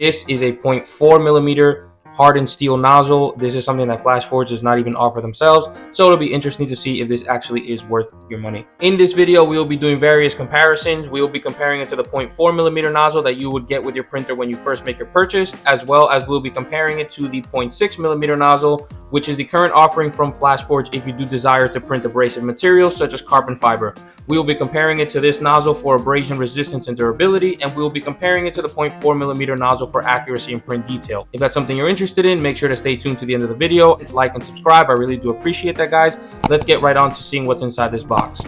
This is a 0.4 millimeter hardened steel nozzle. This is something that FlashForge does not even offer themselves, so it'll be interesting to see if this actually is worth your money. In this video, we will be doing various comparisons. We will be comparing it to the 0.4 millimeter nozzle that you would get with your printer when you first make your purchase, as well as we'll be comparing it to the 0.6 millimeter nozzle, which is the current offering from FlashForge if you do desire to print abrasive materials such as carbon fiber. We will be comparing it to this nozzle for abrasion resistance and durability, and we will be comparing it to the 0.4 millimeter nozzle for accuracy and print detail. If that's something you're interested in, make sure to stay tuned to the end of the video, like and subscribe. I really do appreciate that, guys. Let's get right on to seeing what's inside this box.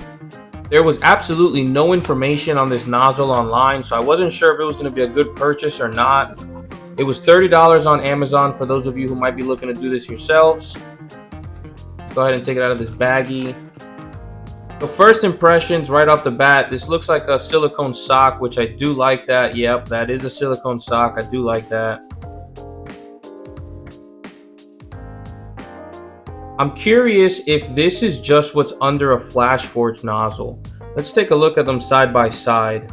There was absolutely no information on this nozzle online, so I wasn't sure if it was going to be a good purchase or not. It was $30 on Amazon for those of you who might be looking to do this yourselves. Go ahead and take it out of this baggie. So first impressions right off the bat, this looks like a silicone sock, which I do like that. Yep, that is a silicone sock. I do like that. I'm curious if this is just what's under a FlashForge nozzle. Let's take a look at them side by side.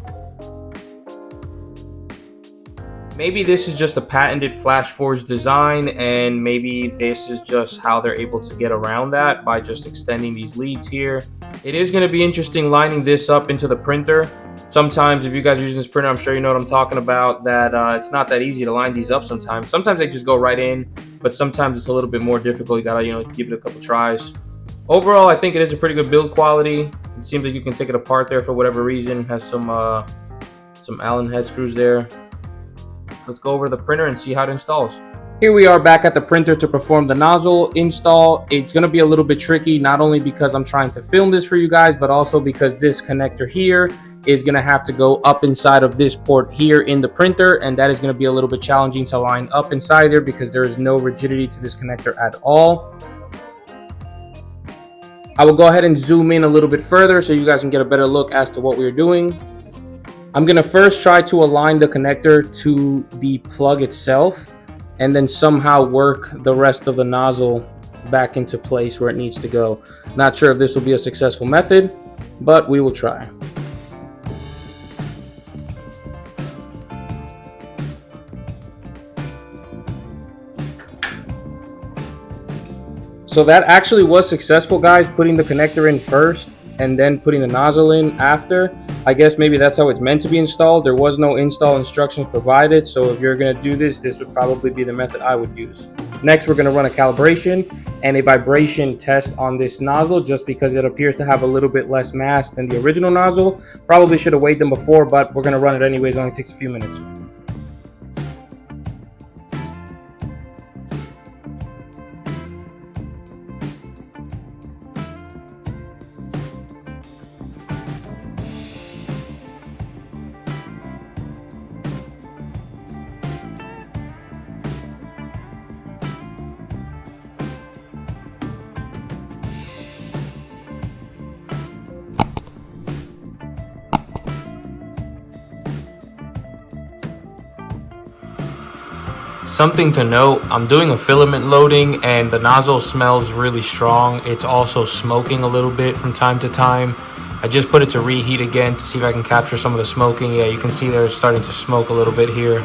Maybe this is just a patented FlashForge design, and maybe this is just how they're able to get around that by just extending these leads here. It is going to be interesting lining this up into the printer. Sometimes if you guys are using this printer, I'm sure you know what I'm talking about, that it's not that easy to line these up sometimes. Sometimes they just go right in, but sometimes it's a little bit more difficult. You gotta, give it a couple tries. Overall, I think it is a pretty good build quality. It seems like you can take it apart there for whatever reason. It has some Allen head screws there. Let's go over the printer and see how it installs. Here we are back at the printer to perform the nozzle install. It's going to be a little bit tricky, not only because I'm trying to film this for you guys, but also because this connector here is going to have to go up inside of this port here in the printer, and that is going to be a little bit challenging to line up inside there because there is no rigidity to this connector at all. I will go ahead and zoom in a little bit further so you guys can get a better look as to what we're doing. I'm going to first try to align the connector to the plug itself and then somehow work the rest of the nozzle back into place where it needs to go. Not sure if this will be a successful method, but we will try. So that actually was successful, guys, putting the connector in first and then putting the nozzle in after. I guess maybe that's how it's meant to be installed. There was no install instructions provided, so if you're going to do this, this would probably be the method I would use. Next, we're going to run a calibration and a vibration test on this nozzle, just because it appears to have a little bit less mass than the original nozzle. Probably should have weighed them before, but we're going to run it anyways. It only takes a few minutes. Something to note, I'm doing a filament loading and the nozzle smells really strong. It's also smoking a little bit from time to time. I just put it to reheat again to see if I can capture some of the smoking. Yeah, you can see they're starting to smoke a little bit here.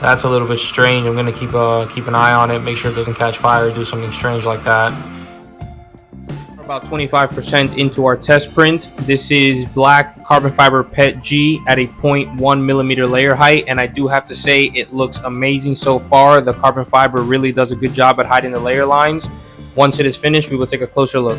That's a little bit strange. I'm gonna keep an eye on it, make sure it doesn't catch fire, do something strange like that. About 25% into our test print. This is black carbon fiber PET G at a 0.1 millimeter layer height, and I do have to say it looks amazing so far. The carbon fiber really does a good job at hiding the layer lines. Once it is finished, we will take a closer look.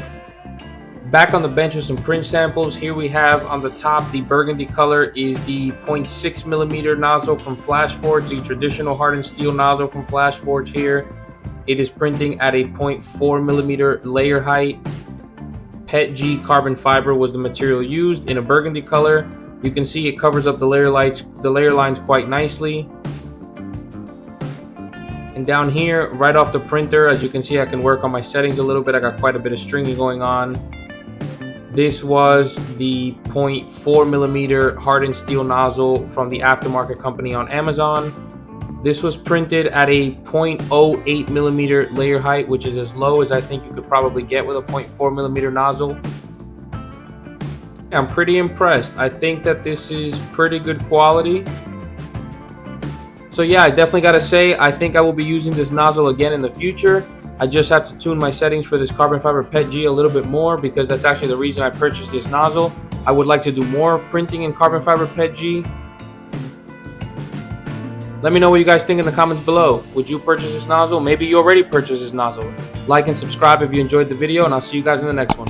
Back on the bench with some print samples. Here we have on the top, the burgundy color is the 0.6 millimeter nozzle from FlashForge, the traditional hardened steel nozzle from FlashForge here. It is printing at a 0.4 millimeter layer height. PET G carbon fiber was the material used in a burgundy color. You can see it covers up the layer lines quite nicely. And down here, right off the printer, as you can see, I can work on my settings a little bit. I got quite a bit of stringing going on. This was the 0.4 millimeter hardened steel nozzle from the aftermarket company on Amazon. This was printed at a 0.08 millimeter layer height, which is as low as I think you could probably get with a 0.4 millimeter nozzle. I'm pretty impressed. I think that this is pretty good quality. So yeah, I definitely gotta say, I think I will be using this nozzle again in the future. I just have to tune my settings for this carbon fiber PETG a little bit more, because that's actually the reason I purchased this nozzle. I would like to do more printing in carbon fiber PETG. Let me know what you guys think in the comments below. Would you purchase this nozzle? Maybe you already purchased this nozzle. Like and subscribe if you enjoyed the video, and I'll see you guys in the next one.